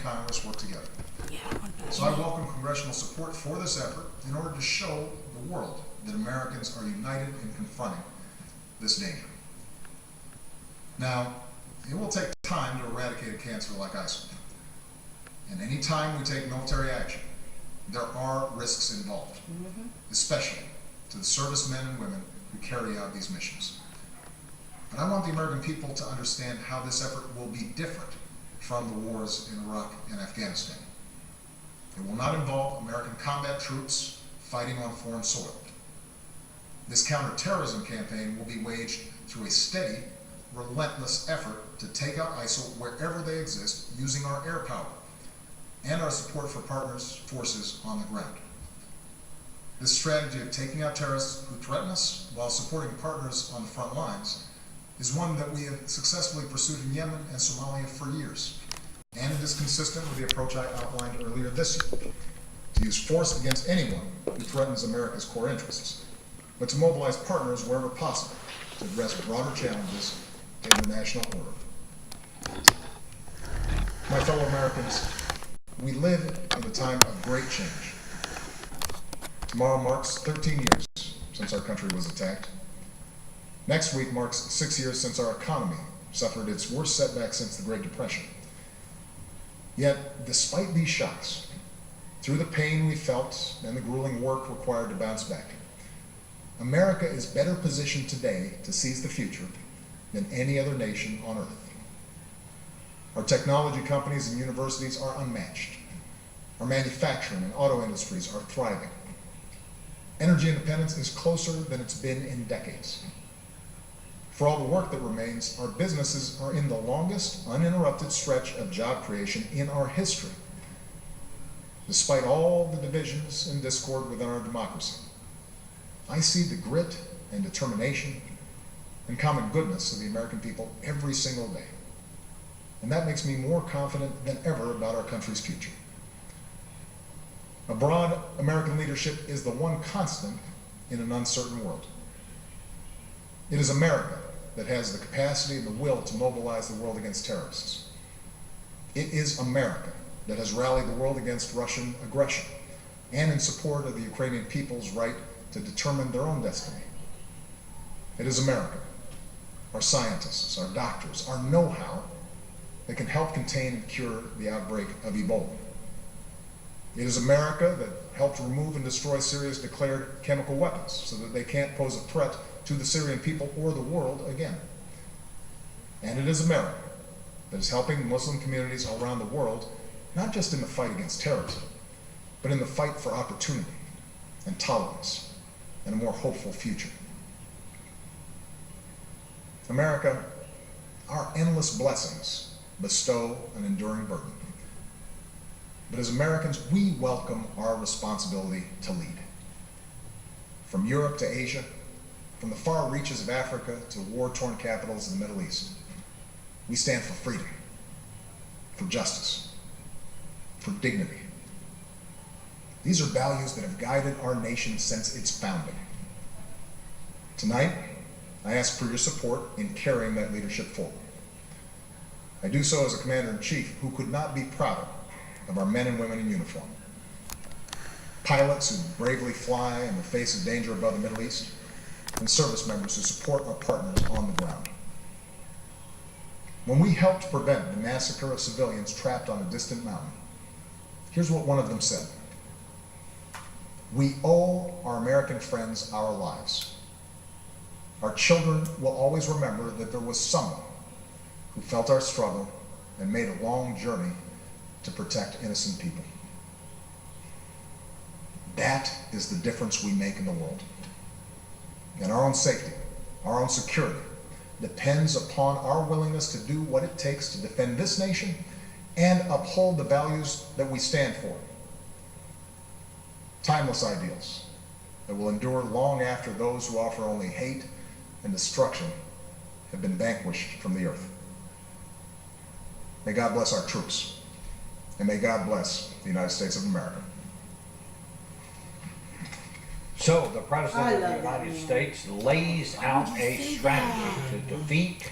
Congress work together. So I welcome congressional support for this effort in order to show the world that Americans are united in confronting this danger. Now, it will take time to eradicate a cancer like ISIL. And any time we take military action, there are risks involved, especially to the servicemen and women who carry out these missions. But I want the American people to understand how this effort will be different from the wars in Iraq and Afghanistan. It will not involve American combat troops fighting on foreign soil. This counterterrorism campaign will be waged through a steady, relentless effort to take out ISIL wherever they exist using our air power and our support for partners' forces on the ground. This strategy of taking out terrorists who threaten us while supporting partners on the front lines is one that we have successfully pursued in Yemen and Somalia for years. And it is consistent with the approach I outlined earlier this year, to use force against anyone who threatens America's core interests, but to mobilize partners wherever possible to address broader challenges to international order. My fellow Americans, we live in a time of great change. Tomorrow marks 13 years since our country was attacked. Next week marks 6 years since our economy suffered its worst setback since the Great Depression. Yet, despite these shocks, through the pain we felt and the grueling work required to bounce back, America is better positioned today to seize the future than any other nation on earth. Our technology companies and universities are unmatched. Our manufacturing and auto industries are thriving. Energy independence is closer than it's been in decades. For all the work that remains, our businesses are in the longest uninterrupted stretch of job creation in our history, despite all the divisions and discord within our democracy. I see the grit and determination and common goodness of the American people every single day. And that makes me more confident than ever about our country's future. A broad American leadership is the one constant in an uncertain world. It is America that has the capacity and the will to mobilize the world against terrorists. It is America that has rallied the world against Russian aggression and in support of the Ukrainian people's right to determine their own destiny. It is America, our scientists, our doctors, our know-how that can help contain and cure the outbreak of Ebola. It is America that helped remove and destroy Syria's declared chemical weapons so that they can't pose a threat to the Syrian people or the world again. And it is America that is helping Muslim communities around the world, not just in the fight against terrorism, but in the fight for opportunity and tolerance and a more hopeful future. America, our endless blessings bestow an enduring burden. But as Americans, we welcome our responsibility to lead. From Europe to Asia, from the far reaches of Africa to war-torn capitals of the Middle East, we stand for freedom, for justice, for dignity. These are values that have guided our nation since its founding. Tonight, I ask for your support in carrying that leadership forward. I do so as a commander-in-chief who could not be prouder of our men and women in uniform. Pilots who bravely fly in the face of danger above the Middle East, and service members who support our partners on the ground. When we helped prevent the massacre of civilians trapped on a distant mountain, here's what one of them said: "We owe our American friends our lives. Our children will always remember that there was someone who felt our struggle and made a long journey to protect innocent people." That is the difference we make in the world. And our own safety, our own security, depends upon our willingness to do what it takes to defend this nation and uphold the values that we stand for. Timeless ideals that will endure long after those who offer only hate and destruction have been vanquished from the earth. May God bless our troops, and may God bless the United States of America. So the President of the United States lays out a strategy to defeat